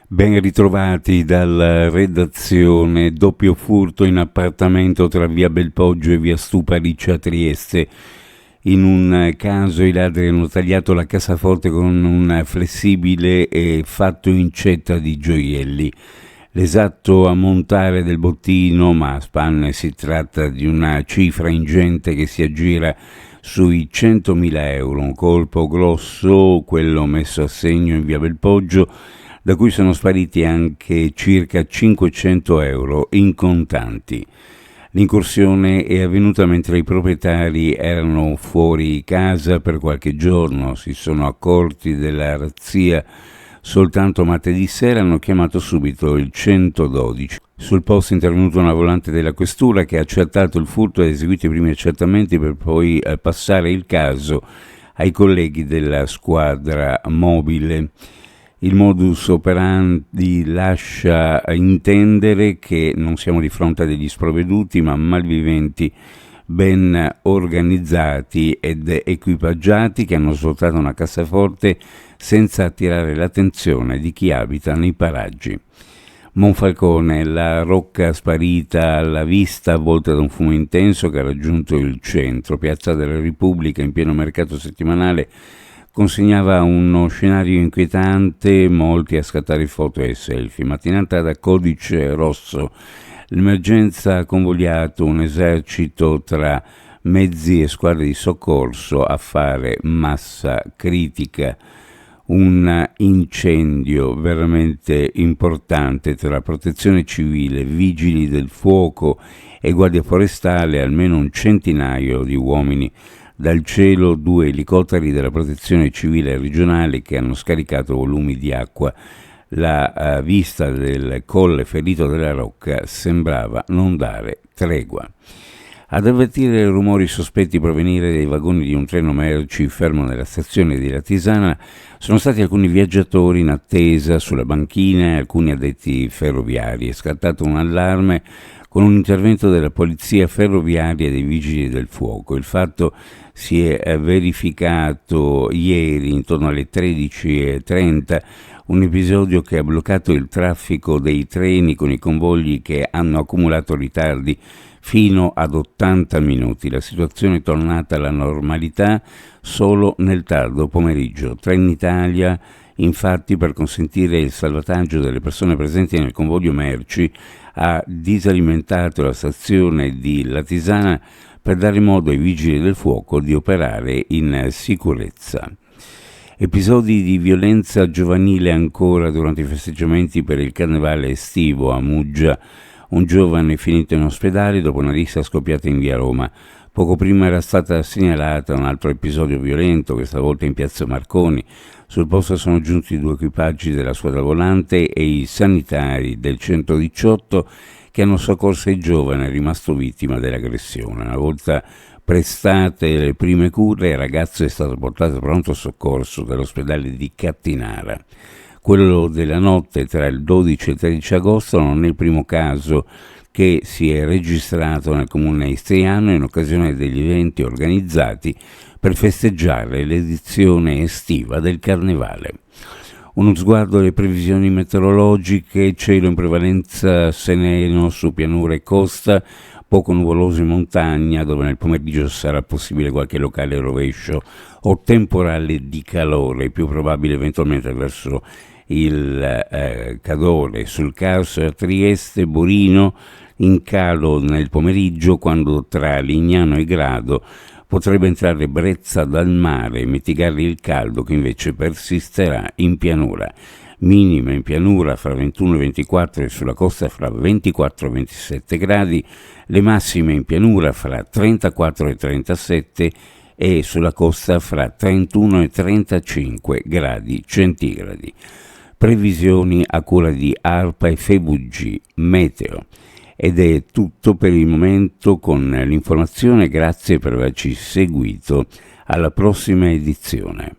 Ben ritrovati dalla redazione. Doppio furto in appartamento tra via Belpoggio e via Stupariccia a Trieste. In un caso i ladri hanno tagliato la cassaforte con un flessibile e fatto incetta di gioielli. L'esatto ammontare del bottino, ma a spanne si tratta di una cifra ingente che si aggira sui 100.000 euro, un colpo grosso, quello messo a segno in via Belpoggio, da cui sono spariti anche circa 500 euro in contanti. L'incursione è avvenuta mentre i proprietari erano fuori casa per qualche giorno, si sono accorti della razzia soltanto martedì sera, hanno chiamato subito il 112. Sul posto è intervenuta una volante della questura che ha accertato il furto e eseguito i primi accertamenti per poi passare il caso ai colleghi della squadra mobile. Il modus operandi lascia intendere che non siamo di fronte a degli sprovveduti, ma malviventi ben organizzati ed equipaggiati che hanno svuotato una cassaforte senza attirare l'attenzione di chi abita nei paraggi. Monfalcone, la rocca sparita alla vista avvolta da un fumo intenso che ha raggiunto il centro. Piazza della Repubblica, in pieno mercato settimanale, consegnava uno scenario inquietante, molti a scattare foto e selfie. Mattinata da codice rosso, l'emergenza ha convogliato un esercito tra mezzi e squadre di soccorso a fare massa critica. Un incendio veramente importante tra protezione civile, vigili del fuoco e guardia forestale, almeno un centinaio di uomini. Dal cielo 2 elicotteri della protezione civile regionale che hanno scaricato volumi di acqua. La vista del colle ferito della Rocca sembrava non dare tregua. Ad avvertire rumori sospetti provenire dai vagoni di un treno merci fermo nella stazione di Latisana sono stati alcuni viaggiatori in attesa sulla banchina e alcuni addetti ferroviari. È scattato un allarme con un intervento della polizia ferroviaria e dei vigili del fuoco. Il fatto si è verificato ieri intorno alle 13:30, un episodio che ha bloccato il traffico dei treni con i convogli che hanno accumulato ritardi fino ad 80 minuti. La situazione è tornata alla normalità solo nel tardo pomeriggio. Trenitalia, infatti, per consentire il salvataggio delle persone presenti nel convoglio merci, ha disalimentato la stazione di Latisana per dare modo ai vigili del fuoco di operare in sicurezza. Episodi di violenza giovanile ancora durante i festeggiamenti per il carnevale estivo a Muggia. Un giovane è finito in ospedale dopo una rissa scoppiata in via Roma. Poco prima era stata segnalata un altro episodio violento, questa volta in piazza Marconi. Sul posto sono giunti 2 equipaggi della squadra volante e i sanitari del 118 che hanno soccorso il giovane rimasto vittima dell'aggressione. Una volta prestate le prime cure, il ragazzo è stato portato a pronto soccorso dall'ospedale di Cattinara. Quello della notte tra il 12 e il 13 agosto non è il primo caso che si è registrato nel comune istriano in occasione degli eventi organizzati per festeggiare l'edizione estiva del Carnevale. Uno sguardo alle previsioni meteorologiche: cielo in prevalenza sereno su pianura e costa, poco nuvoloso in montagna, dove nel pomeriggio sarà possibile qualche locale rovescio o temporale di calore, più probabile eventualmente verso il Cadore, sul Carso e a Trieste. Borino in calo nel pomeriggio, quando tra Lignano e Grado potrebbe entrare brezza dal mare e mitigare il caldo che invece persisterà in pianura. Minime in pianura fra 21 e 24 e sulla costa fra 24 e 27 gradi, le massime in pianura fra 34 e 37 e sulla costa fra 31 e 35 gradi centigradi. Previsioni a cura di ARPA e FEBUG Meteo. Ed è tutto per il momento con l'informazione, grazie per averci seguito. Alla prossima edizione.